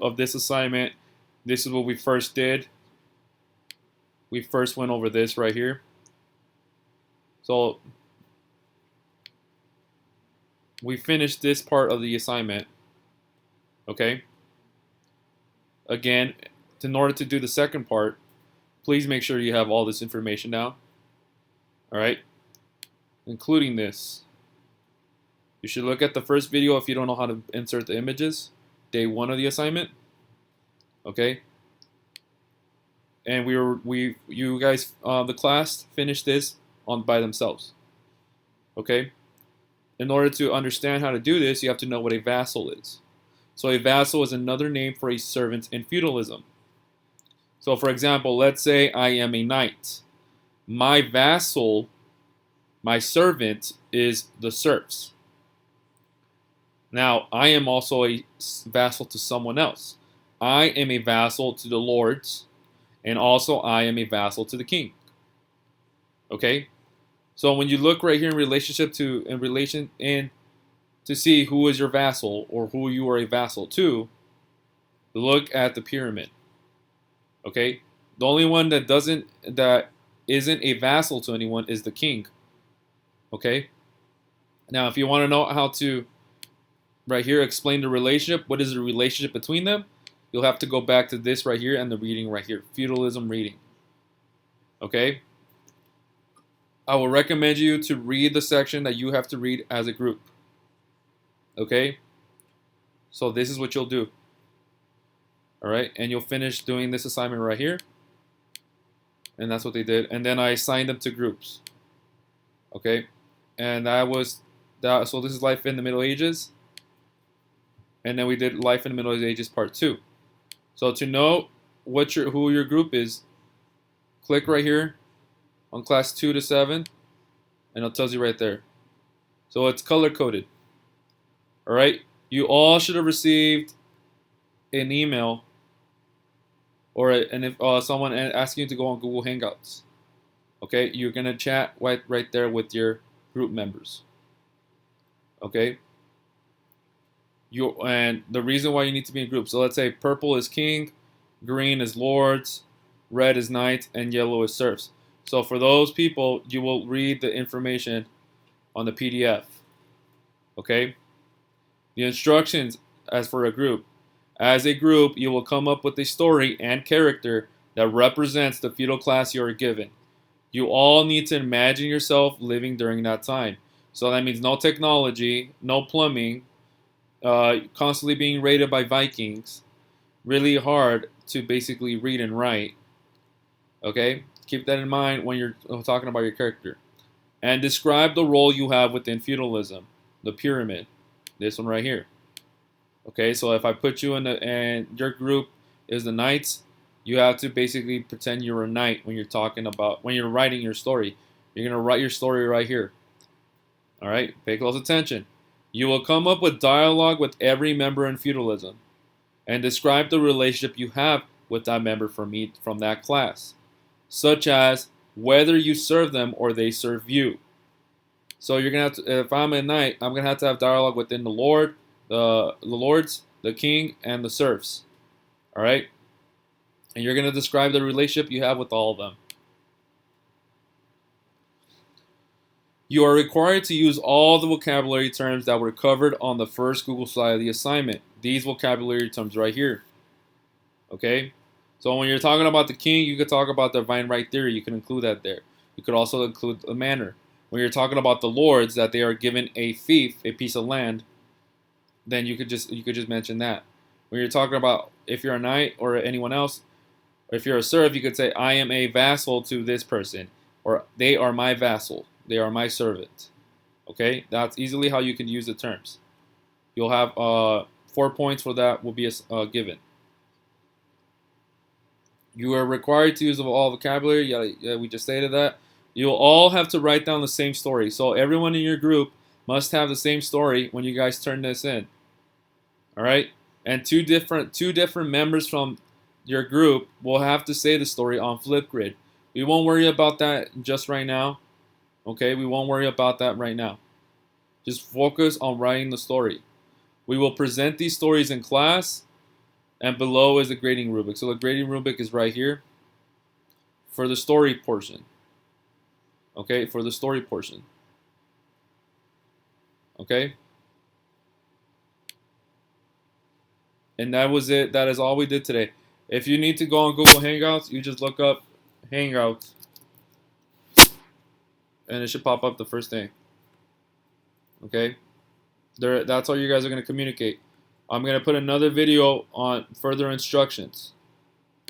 of this assignment, this is what we first did. We first went over this right here. So we finished this part of the assignment. Okay. Again, in order to do the second part, please make sure you have all this information down. All right. Including this. You should look at the first video if you don't know how to insert the images. Day 1 of the assignment. Okay. And you guys, the class finished this by themselves. Okay. In order to understand how to do this, you have to know what a vassal is. So a vassal is another name for a servant in feudalism. So for example, let's say I am a knight. My vassal, my servant, is the serfs. Now, I am also a vassal to someone else. I am a vassal to the lords, and also I am a vassal to the king. Okay? So when you look right here in relation to see who is your vassal or who you are a vassal to, look at the pyramid. Okay? The only one that isn't a vassal to anyone is the king. Okay? Now, if you want to know how to right here explain the relationship, what is the relationship between them, you'll have to go back to this right here and the reading right here, feudalism reading. Okay? I will recommend you to read the section that you have to read as a group. Okay? So this is what you'll do. All right? And you'll finish doing this assignment right here. And that's what they did. And then I assigned them to groups. Okay? And so this is Life in the Middle Ages. And then we did Life in the Middle Ages Part 2. So to know who your group is, click right here on class 2 to 7, and it tells you right there. So it's color-coded. All right? You all should have received an email if someone asking you to go on Google Hangouts. Okay? You're going to chat right there with your group members. Okay? And the reason why you need to be in groups. So let's say purple is king, green is lords, red is knight, and yellow is serfs. So for those people, you will read the information on the PDF. Okay? The instructions as for a group. As a group, you will come up with a story and character that represents the feudal class you are given. You all need to imagine yourself living during that time. So that means no technology, no plumbing, constantly being raided by Vikings. Really hard to basically read and write. Okay? Keep that in mind when you're talking about your character. And describe the role you have within feudalism. The pyramid. This one right here. Okay, so if I put you and your group is the knights, you have to basically pretend you're a knight when you're writing your story. You're going to write your story right here. All right, pay close attention. You will come up with dialogue with every member in feudalism and describe the relationship you have with that member from that class, such as whether you serve them or they serve you. So you're going to have to, if I'm a knight, I'm going to have dialogue within the lords, the king, and the serfs. All right? And you're going to describe the relationship you have with all of them. You are required to use all the vocabulary terms that were covered on the first Google slide of the assignment. These vocabulary terms right here. Okay? So when you're talking about the king, you could talk about the divine right theory. You can include that there. You could also include the manor. When you're talking about the lords, that they are given a fief, a piece of land, then you could just mention that. When you're talking about if you're a knight or anyone else, or if you're a serf, you could say, I am a vassal to this person, or they are my vassal. They are my servant. Okay? That's easily how you can use the terms. You'll have 4 points for that will be given. You are required to use all vocabulary. Yeah, we just stated that. You'll all have to write down the same story. So everyone in your group must have the same story when you guys turn this in. All right? And two different members from your group will have to say the story on Flipgrid. We won't worry about that just right now. Okay? We won't worry about that right now. Just focus on writing the story. We will present these stories in class, and below is the grading rubric. So the grading rubric is right here for the story portion. Okay, for the story portion. Okay? And that was it. That is all we did today. If you need to go on Google Hangouts, you just look up Hangouts. And it should pop up the first thing. Okay? That's how you guys are going to communicate. I'm going to put another video on further instructions.